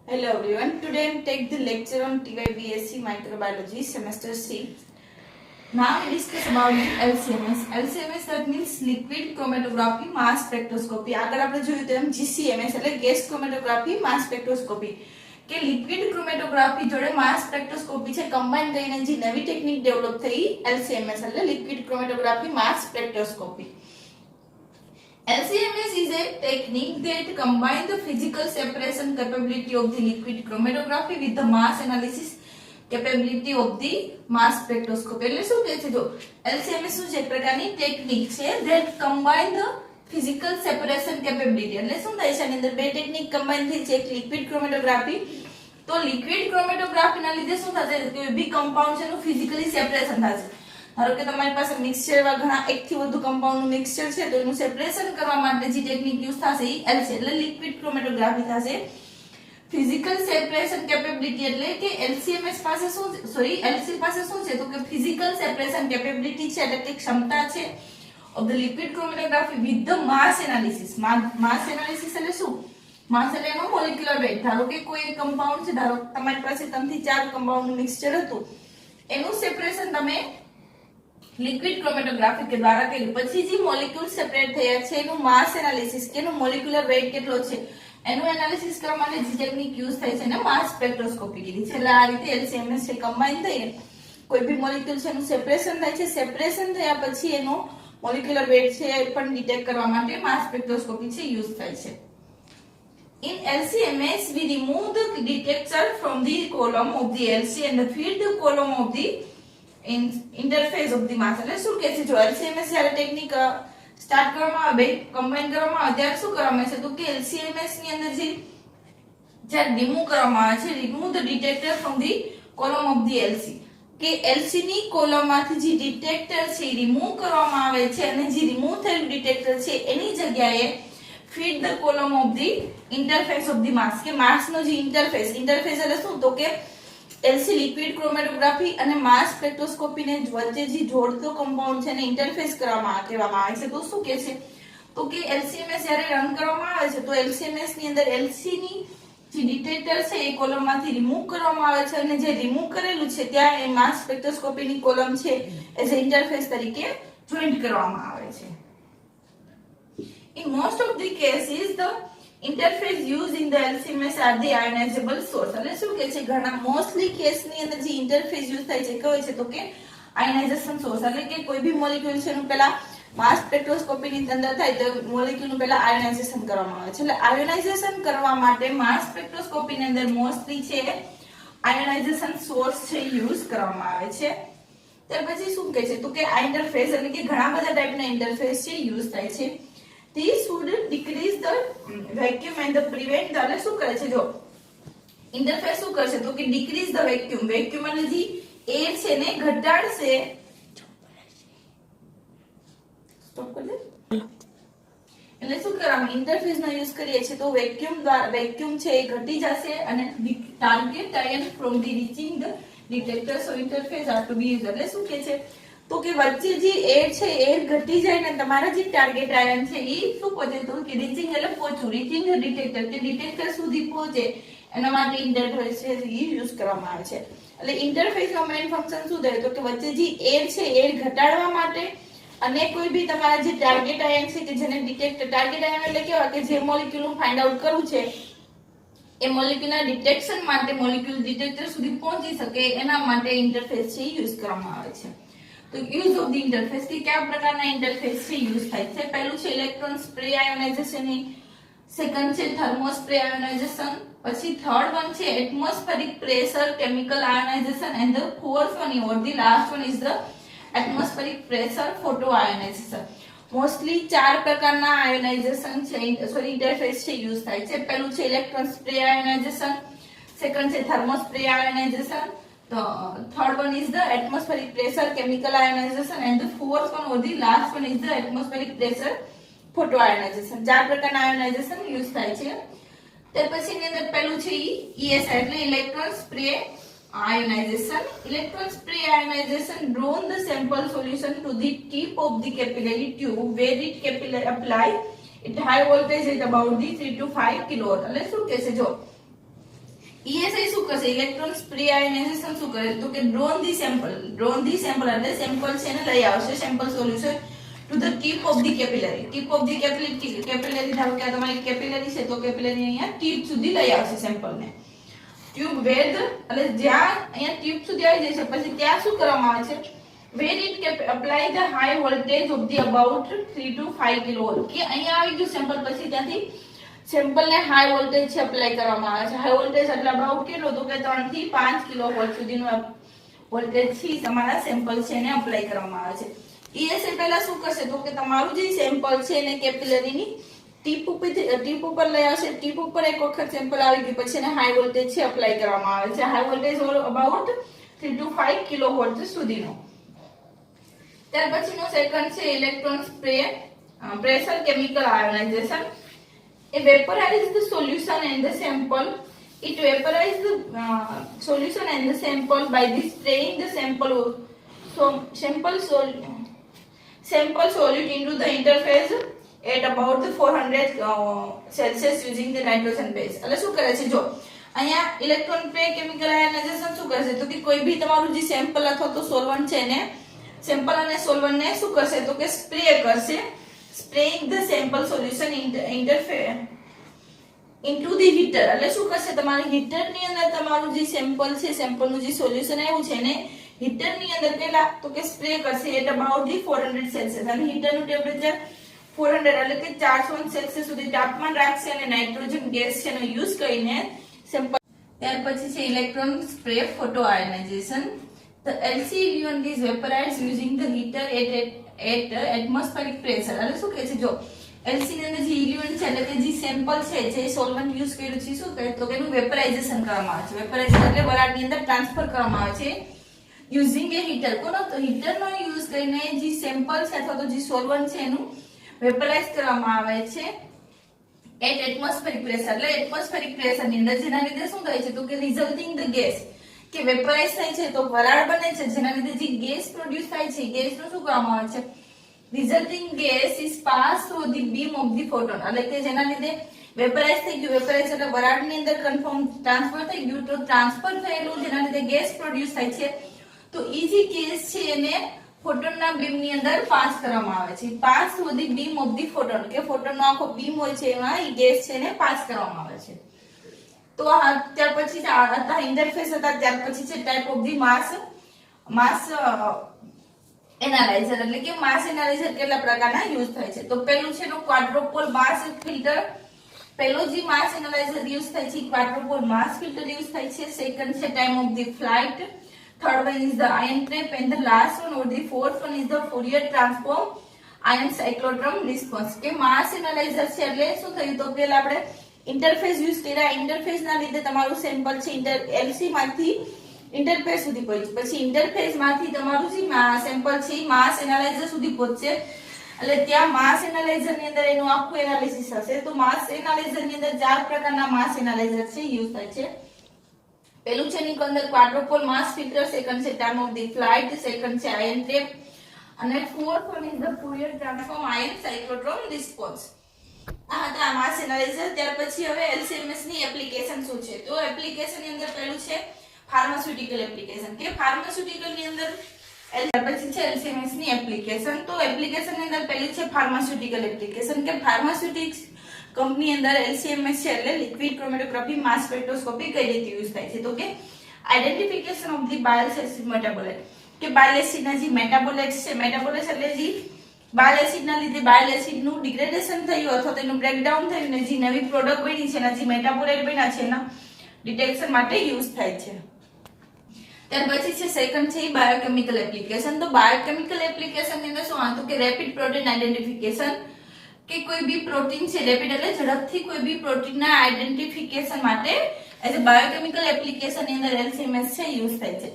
Hello everyone. Today I take the lecture on TYBSc Microbiology Semester C. Now we discuss about the LCMS. LCMS that means Liquid Chromatography Mass Spectroscopy. આગળ આપણે જોયું તેમ GCMS એટલે Gas Chromatography Mass Spectroscopy કે liquid chromatography જોડે માસ spectroscopy છે combine કરીને જે નવી ટેકનિક ડેવલપ થઈ LCMS એટલે liquid chromatography mass spectroscopy. LCMS is a technique that combines the physical separation capability of the liquid chromatography with the mass analysis capability of the mass spectroscopy. એટલે શું કહે છે જો LCMS શું છે એક પ્રકારની ટેકનિક છે that combine the physical separation capability. એટલે શું થાય છે આની અંદર બે ટેકનિક કમ્બાઈન થઈ છે એક લિક્વિડ ક્રોમેટોગ્રાફી તો લિક્વિડ ક્રોમેટોગ્રાફી ના લીધે શું થશે કે બી કમ્પાઉન્ડ છે એનું ફિઝિકલી સેપરેશન થશે. ધારો કે તમારી પાસે મિક્સચર એવા ઘણા એકથી વધુ કમ્પાઉન્ડનું મિક્સચર છે તો એનું સેપરેશન કરવા માટે જે ટેકનિક યુઝ થશે એ LC એટલે લિક્વિડ ક્રોમેટોગ્રાફી થશે. ફિઝિકલ સેપરેશન કેપેબિલિટી એટલે કે LCMS પાસે શું LC પાસે શું છે તો કે ફિઝિકલ સેપરેશન કેપેબિલિટી છે એટલે કે ક્ષમતા છે of the liquid chromatography with the mass analysis. Mass analysis એટલે શું માસ એટલે એનો મોલેક્યુલર વેટ. ધારો કે કોઈ એક કમ્પાઉન્ડ છે ધારો તમારી પાસે 3 થી 4 કમ્પાઉન્ડનું મિક્સચર હતું એનું સેપરેશન તમે લિક્વિડ ક્રોમેટોગ્રાફી કે દ્વારા કર્યું પછી જે મોલેક્યુલ સેપરેટ થયા છે એનું માસ એનાલિસિસ કે એનું મોલેક્યુલર વેટ કેટલો છે એનું એનાલિસિસ કરવા માટે જે ટેકનિક યુઝ થાય છે એને માસ સ્પેક્ટ્રોસ્કોપી કીધી છે. એટલે આ રીતે LCMS છે કમ્બાઈન થઈને કોઈ ભી મોલેક્યુલ છે એનું સેપરેશન થાય છે. સેપરેશન થયા પછી એનો મોલેક્યુલર વેટ છે એ પણ ડિટેક્ટ કરવા માટે માસ સ્પેક્ટ્રોસ્કોપી છે યુઝ થાય છે. In LCMS we remove the detector from the column of the LC and feed the column of the interface of the mass. એટલે શું કહે છે જો LCMS જ્યારે ટેકનિક સ્ટાર્ટ કરવામાં આવે બે કમ્બાઈન કરવામાં આવે ત્યારે શું કરવામાં આવે છે તો કે LCMS ની અંદર જે જ્યારે રિમૂવ કરવામાં આવે છે remove the detector from the column of the LC કે LC ની કોલમમાંથી જે ડિટેક્ટર છે રિમૂવ કરવામાં આવે છે અને જે રિમૂવ થયેલું ડિટેક્ટર છે એની જગ્યાએ feed the column of the interface of the mass કે માસ નો જે ઇન્ટરફેસ એટલે શું તો કે LC લિક્વિડ ક્રોમેટોગ્રાફી અને માસ સ્પેક્ટ્રોસ્કોપી ને વચ્ચે જે જોડતો કમ્પાઉન્ડ છે એને ઇન્ટરફેસ કહેવામાં આવે છે. તો શું કહે છે તો કે LCMS જ્યારે રન કરવામાં આવે છે તો LCMS ની અંદર LC ની જે ડિટેક્ટર છે એ કોલમમાંથી રિમૂવ કરવામાં આવે છે અને જે રિમૂવ કરેલું છે ત્યાં એ માસ સ્પેક્ટ્રોસ્કોપી ની કોલમ છે એઝ અ ઇન્ટરફેસ તરીકે જોઈન્ટ કરવામાં આવે છે. In most of the cases the interface used in the LCMS are the ionizable source. એટલે શું કહે છે ઘણા મોસ્ટલી કેસ ની અંદર જે ઇન્ટરફેસ યુઝ થાય છે કયો છે તો કે આયોનાઇઝેશન સોર્સ. એટલે કે કોઈ ભી મોલેક્યુલ છે એનું પહેલા માસ સ્પેક્ટ્રોસ્કોપી ની અંદર થાય તો મોલેક્યુલ નું પહેલા આયોનાઇઝેશન કરવામાં આવે છે. એટલે આયોનાઇઝેશન કરવા માટે માસ સ્પેક્ટ્રોસ્કોપી ની અંદર મોસ્ટલી છે આયોનાઇઝેશન સોર્સ છે યુઝ કરવામાં આવે છે. ત્યાર પછી શું કહે છે તો કે આ ઇન્ટરફેસ એટલે કે ઘણા બધા ટાઈપના ઇન્ટરફેસ છે યુઝ થાય છે. This would decrease the vacuum and the prevent the એટલે શું કરે છે જો ઇન્ટરફેસ શું કરશે તો કે decrease the vacuum એટલે જે એર છે ને ઘટાડશે. સ્ટોપ કરી દે. એટલે શું કરવામાં ઇન્ટરફેસ નો યુઝ કરીએ છીએ તો વેક્યુમ છે એ ઘટી જશે અને target ion from the reaching the detector so interface are to be used. એટલે શું કહે છે તો કે વચ્ચે જે એર છે એર ઘટી જાય ને તમારા જે ટાર્ગેટ આયન છે એ શું પહોંચે તો કે રીચિંગ એટલે પહોંચવું રીચિંગ ડિટેક્ટર કે ડિટેક્ટર સુધી પહોંચે એના માટે ઇન્ટરફેસ છે એ યુઝ કરવામાં આવે છે. એટલે ઇન્ટરફેસ નો મેઇન ફંક્શન શું થાય તો કે વચ્ચે જે એર છે એર ઘટાડવા માટે અને કોઈ ભી તમારા જે ટાર્ગેટ આયન છે કે જેને ડિટેક્ટર ટાર્ગેટ આયન એટલે કેવા કે જે મોલેક્યુલ નું ફાઇન્ડ આઉટ કરવું છે એ મોલેક્યુલના ડિટેક્શન માટે મોલેક્યુલ ડિટેક્ટર સુધી પહોંચી શકે એના માટે ઇન્ટરફેસ છે યુઝ કરવામાં આવે છે. તો યુઝ ઓફ ધ ઇન્ટરફેસ કે કયા પ્રકારના ઇન્ટરફેસ છે યુઝ થાય છે. પહેલું છે ઇલેક્ટ્રોન સ્પ્રે આયોનાઇઝેશન, સેકન્ડ છે થર્મો સ્પ્રે આયોનાઇઝેશન, પછી થર્ડ વન છે atmospheric pressure chemical ionisation and the fourth one or the last one is the atmospheric pressure photo ionisation. Mostly ચાર પ્રકારના આયોનાઇઝેશન છે ઇન્ટરફેસ છે યુઝ થાય છે. પહેલું છે ઇલેક્ટ્રોન સ્પ્રે આયોનાઇઝેશન, સેકન્ડ છે thermo spray ionisation, the third one is the atmospheric pressure chemical ionization and the fourth one or the last one is the atmospheric pressure photoionization. ચાર પ્રકારના ionisation use થાય છે. ત્યાર પછી ની અંદર પહેલું છે ESI એટલે electron spray ionisation. Electron spray ionisation drawn the sample solution to the tip of the capillary tube where it capillary apply it high voltage at about the 3 to 5 kilowatt. એટલે શું કહે છે જો ESI શું કરશે? Electron spray ionisation શું કરે? તો કે ડ્રોન ધી સેમ્પલ એટલે સેમ્પલ છે ને લઈ આવશે sample solution to the tip of the capillary. Tip of the capillary ધારો કે આ તમારી કેપિલરી છે તો કેપિલરી અહીંયા ટીપ સુધી લઈ આવશે સેમ્પલ ને. ટ્યુબ વેદ એટલે જ્યાં અહીંયા ટ્યુબ સુધી આવી જશે પછી ત્યાં શું કરવામાં આવે છે? where it can apply the high voltage of the about 3 to 5 kilovolt. કે અહીંયા આવી ગયું સેમ્પલ પછી ત્યાંથી સેમ્પલ ને હાઈ વોલ્ટેજ છે એપ્લાય કરવામાં આવે છે. હાઈ વોલ્ટેજ એટલે અબાઉટ કેટલો? તો કે 3 થી 5 કિલોવોલ્ટ સુધીનો વોલ્ટેજ થી તમારા સેમ્પલ છે એને એપ્લાય કરવામાં આવે છે. ESA પહેલા શું કરશે? તો કે તમારું જે સેમ્પલ છે એને કેપિલરીની ટીપ ઉપર લઈ આવશે. ટીપ ઉપર એક વખત સેમ્પલ આવી ગયું પછી એને હાઈ વોલ્ટેજ છે એપ્લાય કરવામાં આવે છે. High voltage about 3 to 5 kilovolt સુધીનો. ત્યાર પછીનો સેકન્ડ છે electron spray pressure chemical ionisation. It vaporizes the solution and the sample. It vaporizes the solution and the sample by the spraying the sample solute into the interface at about the 400 Celsius using the nitrogen base. એટલે શું કરે છે? જો અહીંયા electron spray chemical ionisation શું કરશે? તો કે કોઈ ભી તમારું જે સેમ્પલ અથવા તો સોલ્વન્ટ છે ને સેમ્પલ અને સોલ્વન્ટ ને શું કરશે? તો કે સ્પ્રે કરશે. spraying the sample solution interface into the heater. એટલે શું કરશે? તમારી હીટર ની અંદર તમારું જે સેમ્પલ છે સેમ્પલ નું જે સોલ્યુશન આવ્યું છે ને હીટર ની અંદર કેટલા? તો કે સ્પ્રે કરશે at about the 400 celsius. અને હીટર નું ટેમ્પરેચર 400 એટલે કે 400 સેલ્સિયસ સુધી તાપમાન રાખશે અને નાઇટ્રોજન ગેસ છે નો યુઝ કરીને સેમ્પલ. ત્યાર પછી છે electron spray photo ionisation. The LC-ion is vaporized using the heater at atmospheric pressure. એટલે શું કહે છે? જો LC ની અંદર જે ઇલિયન છે એટલે કે જે સેમ્પલ છે જે સોલ્વન્ટ યુઝ કર્યું છે શું કહે? તો કે એનું વેપરાઇઝેશન કરવામાં આવે છે. વેપરાઇઝેશન એટલે વરાળની અંદર ટ્રાન્સફર કરવામાં આવે છે યુઝિંગ એ હીટર. કોનો? તો હીટર નો યુઝ કરીને જે સેમ્પલ છે અથવા તો જે સોલ્વન્ટ છે એનું વેપરાઇઝ કરવામાં આવે છે એટ એટમોસ્ફેરિક પ્રેશર. એટલે એટમોસ્ફેરિક પ્રેશર ની અંદર જેના લીધે શું થાય છે? તો કે રિઝલ્ટિંગ ધ ગેસ કે વેપરાઇઝ થાય છે તો વરાળ બને છે જેના લીધે જે ગેસ પ્રોડ્યુસ થાય છે ગેસ નું શું કરવામાં આવે છે? resulting gas is passed through the beam of the photon. એટલે કે જેના લીધે વેપરાઇઝ થઈ ગયું. વેપરાઇઝ એટલે વરાળની અંદર કન્ફર્મ ટ્રાન્સફર થઈ ગયું. તો ટ્રાન્સફર થયેલું જેના લીધે ગેસ પ્રોડ્યુસ થાય છે તો ઈ જે ગેસ છે એને ફોટોનના બીમ ની અંદર પાસ કરવામાં આવે છે. Pass through the beam of the photon કે ફોટોનનો આખો બીમ હોય છે એમાં ઈ ગેસ છે એને પાસ કરવામાં આવે છે. તો ત્યાર પછી હતા ઇન્ટરફેસ હતા. ત્યાર પછી છે type of the mass analyser. એટલે કે માસ એનાલાઇઝર કેટલા પ્રકારના યુઝ થાય છે? તો પહેલું છે નો ક્વાડ્રોપોલ માસ ફિલ્ટર. પહેલો જે માસ એનાલાઇઝર યુઝ થાય છે ક્વાડ્રોપોલ માસ ફિલ્ટર યુઝ થાય છે. સેકન્ડ છે time of the flight. Third one is the ion trap and the last one or the fourth one is the Fourier transform ion cyclotron response. કે mass analyser છે એટલે શું થયું? તો પહેલા આપણે ઇન્ટરફેસ યુઝ કર્યા. ઇન્ટરફેસ ના લીધે તમારું સેમ્પલ છે LC માંથી ઇન્ટરફેસ સુધી પહોંચ્યું. પછી ઇન્ટરફેસ માંથી તમારું જે સેમ્પલ છે માસ એનાલાઇઝર સુધી પહોંચશે. એટલે ત્યાં માસ એનાલાઇઝર ની અંદર એનું આખું એનાલિસિસ હશે. તો માસ એનાલાઇઝર ની અંદર 4 પ્રકારના માસ એનાલાઇઝર છે યુઝ થાય છે. પહેલું છે ની અંદર ક્વાડ્રોપોલ માસ ફિલ્ટર. સેકન્ડ છે time of the flight. Second છે આયન ટ્રેપ અને fourth one is the Fourier transform ion cyclotron response. આ હતા માસ એનાલાઇઝર. ત્યાર પછી હવે LCMS ની એપ્લિકેશન શું છે? તો એપ્લિકેશન ની અંદર પહેલું છે ફાર્માસ્યુટિકલ એપ્લિકેશન. કે ફાર્માસ્યુટિકલ ની અંદર પછી છે LCMS ની એપ્લિકેશન. તો એપ્લિકેશન ની અંદર પહેલી છે ફાર્માસ્યુટિકલ એપ્લિકેશન. કે ફાર્માસ્યુટિક્સ કંપની અંદર LCMS છે એટલે લિક્વિડ ક્રોમેટોગ્રાફી માસ સ્પેક્ટ્રોસ્કોપી કઈ રીતે યુઝ થાય છે? તો કે identification of the bile acid metabolite. કે બાયલ એસિડ ના જે મેટાબોલાઇટ્સ છે મેટાબોલાઇટ્સ એટલે જે બાયલ એસિડ ના લીધે બાયલ એસિડ નું ડિગ્રેડેશન થયું અથવા તો એનું બ્રેકડાઉન થયું ને જે નવી પ્રોડક્ટ બની છે એના જે મેટાબોલાઇટ બન્યા છે એના ડિટેક્શન માટે યુઝ થાય છે. ત્યાર પછી છે સેકન્ડ છે બાયોકેમિકલ એપ્લિકેશન. તો બાયોકેમિકલ એપ્લિકેશન ની અંદર શું આવતું? કે રેપિડ પ્રોટીન આઇડેન્ટિફિકેશન. કે કોઈ બી પ્રોટીન છે રેપિડ એટલે ઝડપથી કોઈ બી પ્રોટીન ના આઇડેન્ટિફિકેશન માટે એઝ અ બાયોકેમિકલ એપ્લિકેશન ની અંદર LCMS છે યુઝ થાય છે.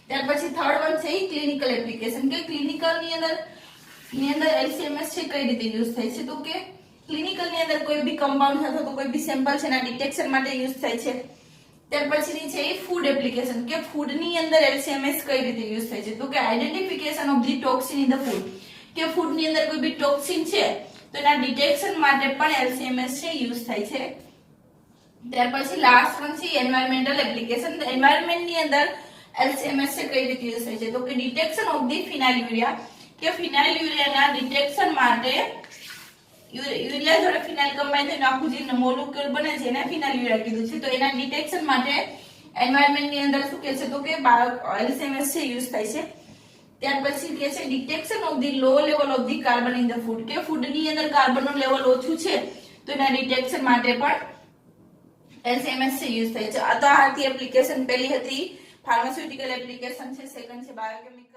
ત્યાર પછી થર્ડ વન છે ક્લિનિકલ એપ્લિકેશન. કે ક્લિનિકલ ની અંદર LCMS છે કઈ રીતે યુઝ થાય છે? તો કે ક્લિનિકલ ની અંદર કોઈ બી કમ્પાઉન્ડ અથવા તો કોઈ બી સેમ્પલ છે એના ડિટેક્શન માટે યુઝ થાય છે. ત્યાર પછીની છે ફૂડ એપ્લિકેશન. કે ફૂડ ની અંદર LCMS કઈ રીતે યુઝ થાય છે? તો કે identification of the toxin in the food. કે ફૂડ ની અંદર કોઈ બી ટોક્સિન છે તો એના ડિટેક્શન માટે પણ LCMS છે યુઝ થાય છે. ત્યાર પછી લાસ્ટ વન છે એન્વાયરમેન્ટલ એપ્લિકેશન. એન્વાયરમેન્ટ ની અંદર LCMS કઈ રીતે યુઝ થાય છે તો કે detection of the phenyl urea, કે ફિનાઇલ યુરિયાના ડિટેક્શન માટે યુરિયા જોડે ફિનાઇલ કમ્બાઈન થઈને આખું જે મોલેક્યુલ બને છે એને ફિનાઇલ યુરિયા કીધું છે. તો એના ડિટેક્શન માટે એન્વાયરમેન્ટ ની અંદર શું કહે છે તો કે LCMS છે યુઝ થાય છે. ત્યાર પછી કે છે detection of the low level of the carbon in the food, કે ફૂડ ની અંદર કાર્બન નું લેવલ ઓછું છે તો એના ડિટેક્શન માટે પણ LCMS છે યુઝ થાય છે. આ તો આથી એપ્લિકેશન પહેલી હતી ફાર્માસ્યુટિકલ એપ્લિકેશન છે, સેકન્ડ છે બાયોકેમિકલ